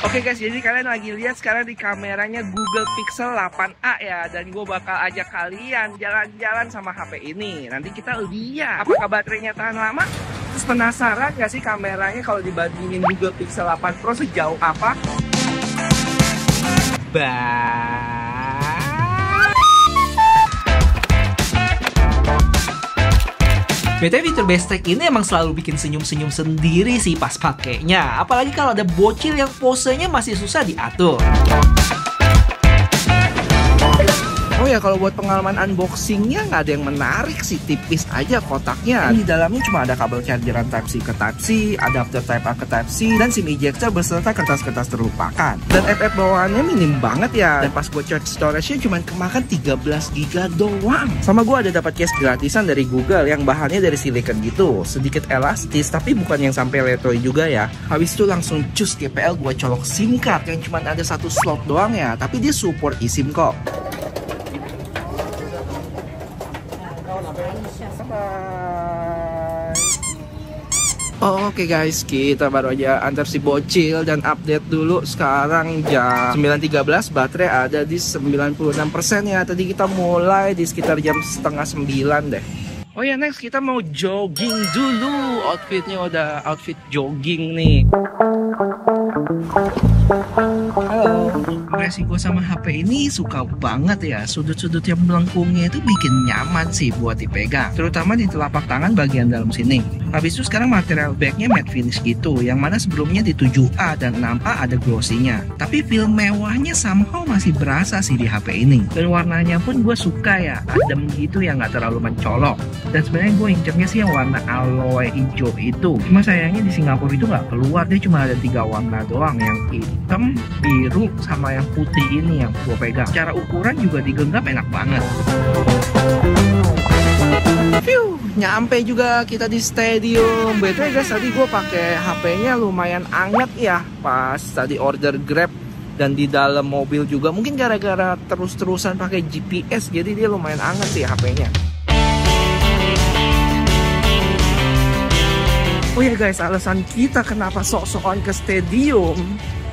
Oke guys, jadi kalian lagi lihat sekarang di kameranya Google Pixel 8a ya. Dan gue bakal ajak kalian jalan-jalan sama HP ini. Nanti kita lihat apakah baterainya tahan lama. Terus penasaran gak sih kameranya kalau dibandingin Google Pixel 8 Pro sejauh apa? BTW fitur Bestek ini emang selalu bikin senyum-senyum sendiri sih pas pakainya. Apalagi kalau ada bocil yang posenya masih susah diatur. Oh ya, kalau buat pengalaman unboxingnya nggak ada yang menarik sih, tipis aja kotaknya. Di dalamnya cuma ada kabel chargeran Type-C ke Type-C, adapter Type-A ke Type-C, dan SIM ejector beserta kertas-kertas terlupakan. Dan FF bawaannya minim banget ya. Dan pas gue charge storage-nya cuma kemakan 13 GB doang. Sama gue ada dapat case gratisan dari Google yang bahannya dari silikon gitu, sedikit elastis tapi bukan yang sampai letoy juga ya. Habis itu langsung cus GPL gue colok SIM card yang cuma ada satu slot doang ya, tapi dia support eSIM kok. Oke guys, kita baru aja antar si bocil dan update dulu. Sekarang jam 9.13, baterai ada di 96% ya. Tadi kita mulai di sekitar jam setengah 9 deh. Oh ya, next kita mau jogging dulu. Outfitnya udah outfit jogging nih. Halo. Impresi gue sama HP ini suka banget ya. Sudut-sudut yang melengkungnya itu bikin nyaman sih buat dipegang, terutama di telapak tangan bagian dalam sini. Habis itu sekarang material backnya matte finish gitu, yang mana sebelumnya di 7A dan 6A ada glossy-nya. Tapi feel mewahnya somehow masih berasa sih di HP ini. Dan warnanya pun gue suka ya, adem gitu yang gak terlalu mencolok. Dan sebenarnya gue incernya sih yang warna aloe hijau itu. Cuma sayangnya di Singapura itu nggak keluar, dia cuma ada 3 warna doang, yang hitam, biru, sama yang putih ini yang gue pegang. Secara ukuran juga digenggam enak banget. Phew, nyampe juga kita di stadium. BTW guys, tadi gue pakai HP-nya lumayan anget ya pas tadi order Grab. Dan di dalam mobil juga, mungkin gara-gara terus-terusan pakai GPS, jadi dia lumayan anget sih HP-nya. Oh ya guys, alasan kita kenapa sok-sokan ke stadium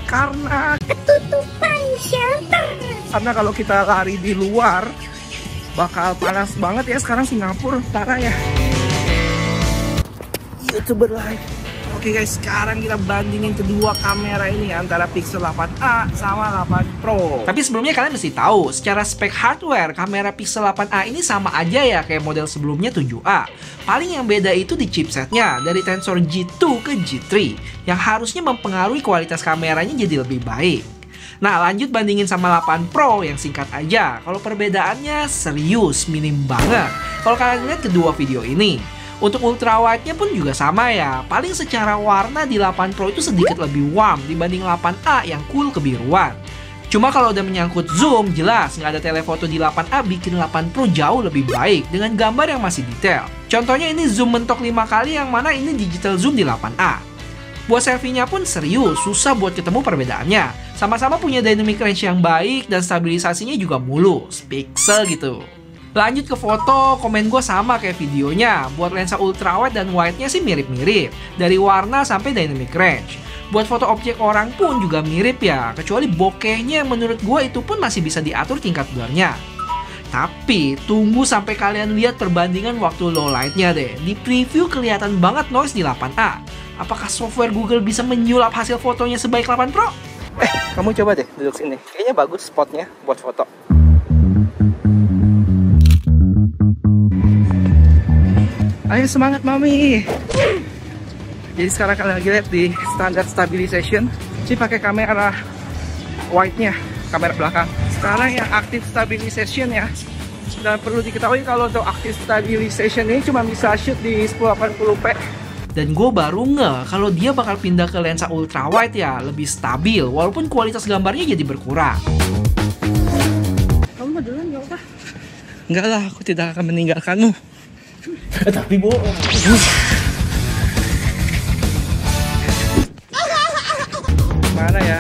karena ketutupan shelter. Karena kalau kita lari di luar bakal panas banget ya sekarang Singapura, parah ya. YouTuber live. Oke guys, sekarang kita bandingin kedua kamera ini antara Pixel 8a sama 8 Pro. Tapi sebelumnya kalian mesti tahu, secara spek hardware kamera Pixel 8a ini sama aja ya kayak model sebelumnya 7a. Paling yang beda itu di chipsetnya, dari Tensor G2 ke G3, yang harusnya mempengaruhi kualitas kameranya jadi lebih baik. Nah, lanjut bandingin sama 8 Pro yang singkat aja. Kalau perbedaannya serius, minim banget kalau kalian lihat kedua video ini. Untuk ultrawide-nya pun juga sama ya. Paling secara warna di 8 Pro itu sedikit lebih warm dibanding 8a yang cool kebiruan. Cuma kalau udah menyangkut zoom, jelas nggak ada telefoto di 8a bikin 8 Pro jauh lebih baik dengan gambar yang masih detail. Contohnya ini zoom mentok 5 kali, yang mana ini digital zoom di 8a. Buat selfie-nya pun serius, susah buat ketemu perbedaannya. Sama-sama punya dynamic range yang baik dan stabilisasinya juga mulus, pixel gitu. Lanjut ke foto, komen gue sama kayak videonya. Buat lensa ultrawide dan wide-nya sih mirip-mirip, dari warna sampai dynamic range. Buat foto objek orang pun juga mirip ya, kecuali bokehnya menurut gue itu pun masih bisa diatur tingkat blurnya. Tapi tunggu sampai kalian lihat perbandingan waktu low light-nya deh. Di preview kelihatan banget noise di 8a. Apakah software Google bisa menyulap hasil fotonya sebaik 8 Pro? Kamu coba deh duduk sini. Kayaknya bagus spotnya buat foto. Ayo semangat mami. Jadi sekarang kalian lagi lihat di standar stabilization. Ini pakai kamera wide-nya, kamera belakang. Sekarang yang active stabilization ya. Dan perlu diketahui kalau untuk active stabilization ini cuma bisa shoot di 1080p. Dan gue baru ngeh kalau dia bakal pindah ke lensa ultrawide ya, lebih stabil walaupun kualitas gambarnya jadi berkurang. Kamu mau duluan nggak usah? Enggak lah, aku tidak akan meninggalkanmu. Tapi bohong. Mana ya?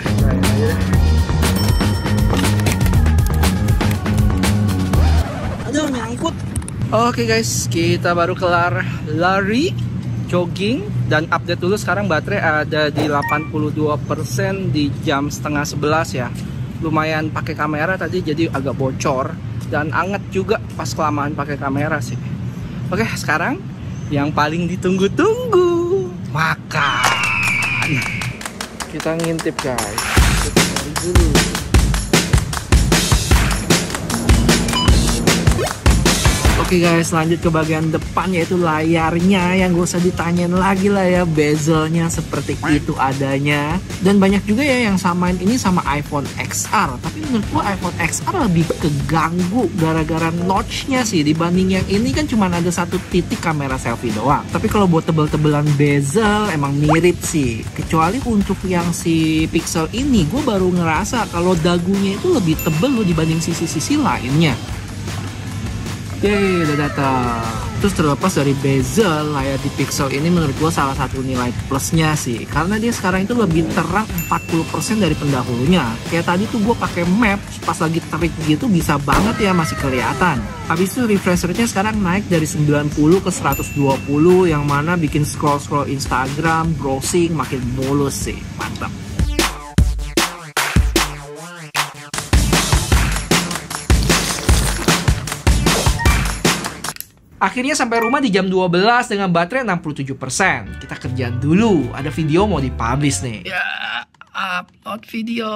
Aduh, nyangkut. Oke guys, kita baru kelar lari. jogging dan update dulu. Sekarang baterai ada di 82% di jam setengah 11 ya. Lumayan pakai kamera tadi, jadi agak bocor dan anget juga pas kelamaan pakai kamera sih. Oke, sekarang yang paling ditunggu-tunggu, makan. Kita ngintip guys. Kita cari dulu. Oke guys, lanjut ke bagian depan, yaitu layarnya yang gak usah ditanyain lagi lah ya, bezelnya seperti itu adanya. Dan banyak juga ya yang samain ini sama iPhone XR, tapi menurut gua iPhone XR lebih keganggu gara-gara notch-nya sih. Dibanding yang ini kan cuma ada satu titik kamera selfie doang. Tapi kalau buat tebel-tebelan bezel emang mirip sih. Kecuali untuk yang si Pixel ini, gue baru ngerasa kalau dagunya itu lebih tebel loh dibanding sisi-sisi lainnya. Yeay, udah datang. Terus terlepas dari bezel, layar di Pixel ini menurut gue salah satu nilai plusnya sih, karena dia sekarang itu lebih terang 40% dari pendahulunya. Kayak tadi tuh gue pakai map, pas lagi terik gitu bisa banget ya masih kelihatan. Habis itu refresh rate-nya sekarang naik dari 90 ke 120, yang mana bikin scroll-scroll Instagram, browsing makin mulus sih. Mantap. Akhirnya sampai rumah di jam 12 dengan baterai 67%. Kita kerja dulu, ada video mau dipublish nih. Ya, upload video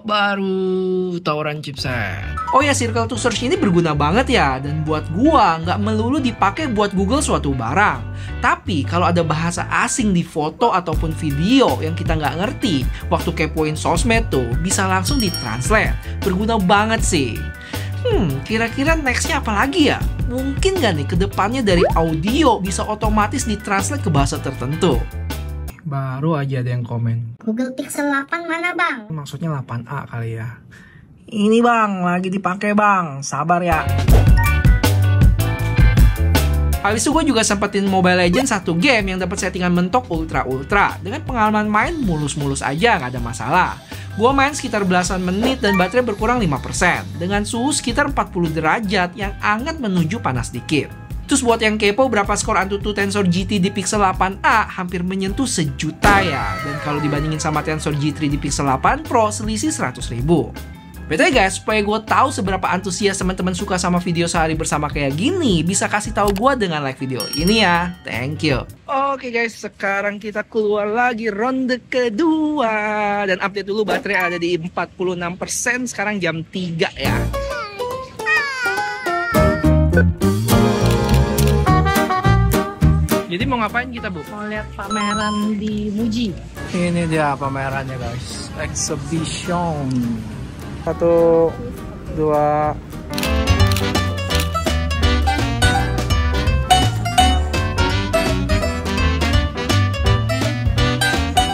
baru tawuran chipset. Oh ya, Circle to Search ini berguna banget ya. Dan buat gua nggak melulu dipakai buat Google suatu barang. Tapi kalau ada bahasa asing di foto ataupun video yang kita nggak ngerti, waktu kepoin sosmed tuh bisa langsung ditranslate. Berguna banget sih. Kira-kira nextnya apa lagi ya? Mungkin gak nih kedepannya dari audio bisa otomatis ditranslate ke bahasa tertentu? Baru aja ada yang komen. Google Pixel 8 mana bang? Maksudnya 8A kali ya. Ini bang, lagi dipakai bang. Sabar ya. Habis itu gue juga sempetin Mobile Legends, satu game yang dapat settingan mentok ultra-ultra. Dengan pengalaman main mulus-mulus aja, gak ada masalah. Gue main sekitar belasan menit dan baterai berkurang 5%. Dengan suhu sekitar 40 derajat yang hangat menuju panas dikit. Terus buat yang kepo berapa skor Antutu Tensor GT di Pixel 8a, hampir menyentuh 1 juta ya. Dan kalau dibandingin sama Tensor G3 di Pixel 8 Pro, selisih 100.000. Betul guys, supaya gue tahu seberapa antusias teman-teman suka sama video sehari bersama kayak gini, bisa kasih tahu gue dengan like video ini ya. Thank you. Oke guys, sekarang kita keluar lagi ronde kedua. Dan update dulu, baterai ada di 46%, sekarang jam 3 ya. Jadi mau ngapain kita, Bu? Mau lihat pameran di Muji. Ini dia pamerannya guys, exhibition. 1, 2.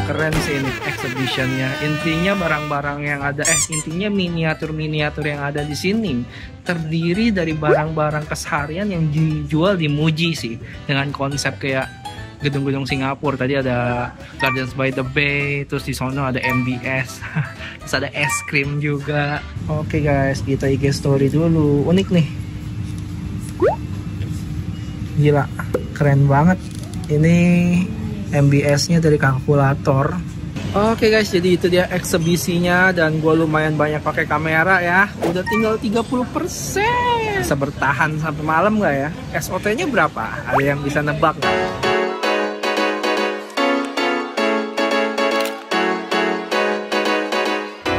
Keren sih ini exhibitionnya. Intinya barang-barang yang ada, intinya miniatur-miniatur yang ada di sini terdiri dari barang-barang keseharian yang dijual di Muji sih, dengan konsep kayak gedung-gedung Singapura. Tadi ada Gardens by the Bay, terus di sono ada MBS, terus ada es krim juga. Oke guys, kita IG story dulu. Unik nih, gila, keren banget. Ini MBS-nya dari kalkulator. Oke guys, jadi itu dia eksibisinya dan gue lumayan banyak pakai kamera ya. Udah tinggal 30%. Bisa bertahan sampai malam nggak ya? SOT-nya berapa? Ada yang bisa nebak nggak?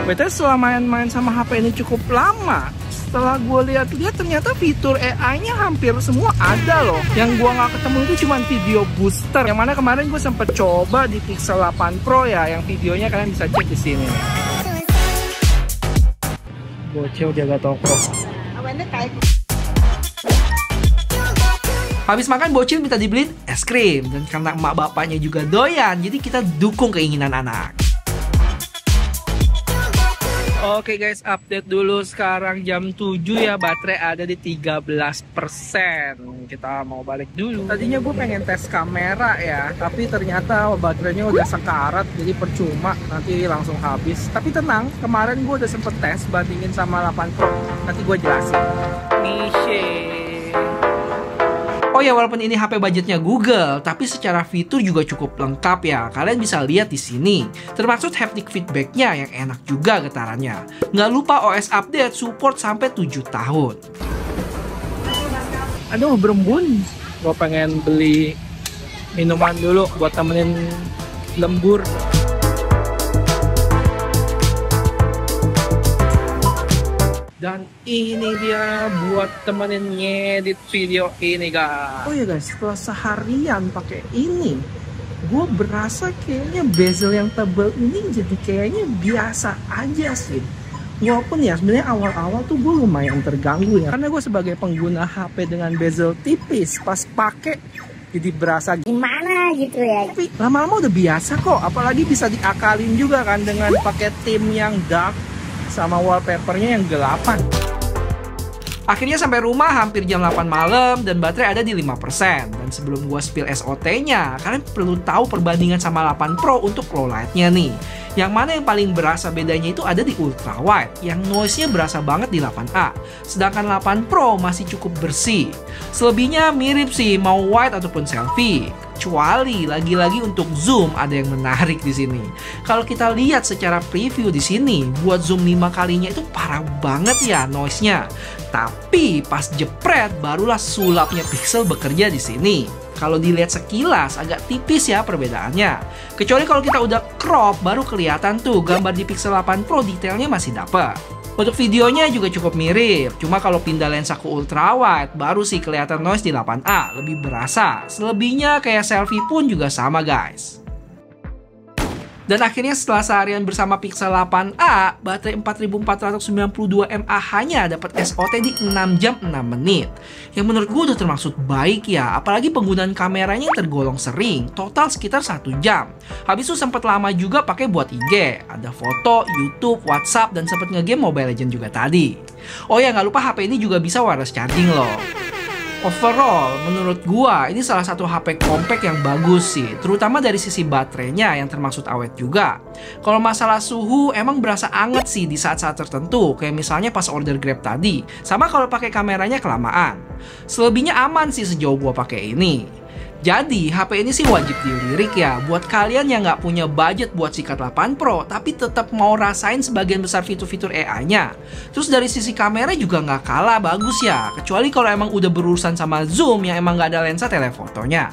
Betul, setelah main-main sama HP ini cukup lama, setelah gue lihat-lihat ternyata fitur AI-nya hampir semua ada loh. Yang gue nggak ketemu itu cuma video booster, yang mana kemarin gue sempet coba di Pixel 8 Pro ya, yang videonya kalian bisa cek di sini. Bocil jaga toko. Habis makan, Bocil minta dibeliin es krim, dan karena emak bapaknya juga doyan, jadi kita dukung keinginan anak. Oke guys, update dulu, sekarang jam 7 ya, baterai ada di 13%. Kita mau balik dulu. Tadinya gue pengen tes kamera ya, tapi ternyata baterainya udah sekarat, jadi percuma, nanti langsung habis. Tapi tenang, kemarin gue udah sempet tes bandingin sama 8 Pro, nanti gue jelasin. Miche. Oh Oh ya, walaupun ini HP budgetnya Google, tapi secara fitur juga cukup lengkap ya. Kalian bisa lihat di sini. Termasuk haptic feedback-nya yang enak juga getarannya. Nggak lupa OS update support sampai 7 tahun. Aduh, berembun. Gue pengen beli minuman dulu buat temenin lembur. Dan ini dia buat temenin ngedit video ini, guys. Oh ya guys, setelah seharian pakai ini, gue berasa kayaknya bezel yang tebal ini jadi kayaknya biasa aja sih. Walaupun ya sebenarnya awal-awal tuh gue lumayan terganggu ya, karena gue sebagai pengguna HP dengan bezel tipis, pas pakai jadi berasa Gimana gitu ya? tapi lama-lama udah biasa kok. Apalagi bisa diakalin juga kan dengan pakai theme yang dark sama wallpapernya yang gelapan. Akhirnya sampai rumah hampir jam 8 malam dan baterai ada di 5%. Dan sebelum gua spill SOT-nya, kalian perlu tahu perbandingan sama 8 Pro untuk low light-nya nih. Yang mana yang paling berasa bedanya itu ada di ultra wide, yang noise-nya berasa banget di 8A. Sedangkan 8 Pro masih cukup bersih. Selebihnya mirip sih mau wide ataupun selfie. Kecuali lagi-lagi untuk zoom ada yang menarik di sini. Kalau kita lihat secara preview di sini, buat zoom 5 kalinya itu parah banget ya noise-nya. Tapi pas jepret barulah sulapnya Pixel bekerja di sini. Kalau dilihat sekilas agak tipis ya perbedaannya. Kecuali kalau kita udah crop baru kelihatan tuh gambar di Pixel 8 Pro detailnya masih dapet. Untuk videonya juga cukup mirip, cuma kalau pindah lensa ke ultra wide baru sih kelihatan noise di 8A, lebih berasa. Selebihnya kayak selfie pun juga sama guys. Dan akhirnya setelah seharian bersama Pixel 8A, baterai 4492 mAh hanya dapat SOT di 6 jam 6 menit. Yang menurut gue udah termasuk baik ya, apalagi penggunaan kameranya yang tergolong sering, total sekitar 1 jam. Habis itu sempat lama juga pakai buat IG, ada foto, YouTube, WhatsApp, dan sempat ngegame Mobile Legends juga tadi. Oh ya, nggak lupa HP ini juga bisa wireless charging loh. Overall, menurut gua ini salah satu HP compact yang bagus sih, terutama dari sisi baterainya yang termasuk awet juga. Kalau masalah suhu emang berasa anget sih di saat-saat tertentu, kayak misalnya pas order Grab tadi, sama kalau pakai kameranya kelamaan. Selebihnya aman sih sejauh gua pakai ini. Jadi, HP ini sih wajib dilirik ya buat kalian yang nggak punya budget buat sikat 8 Pro tapi tetap mau rasain sebagian besar fitur-fitur AI-nya. Terus dari sisi kamera juga nggak kalah bagus ya, kecuali kalau emang udah berurusan sama zoom yang emang nggak ada lensa telefotonya.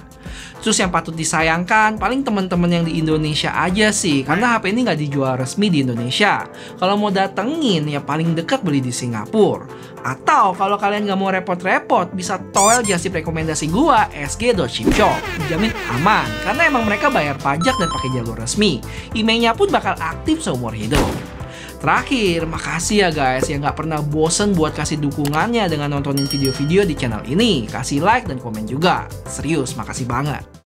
Terus yang patut disayangkan paling teman-teman yang di Indonesia aja sih, karena HP ini nggak dijual resmi di Indonesia. Kalau mau datengin ya paling dekat beli di Singapura. Atau kalau kalian nggak mau repot-repot, bisa toel jasip rekomendasi gua sg.chipshop. Dijamin aman, karena emang mereka bayar pajak dan pakai jalur resmi. Emailnya pun bakal aktif seumur hidup. Terakhir, makasih ya guys yang nggak pernah bosen buat kasih dukungannya dengan nontonin video-video di channel ini. Kasih like dan komen juga. Serius, makasih banget.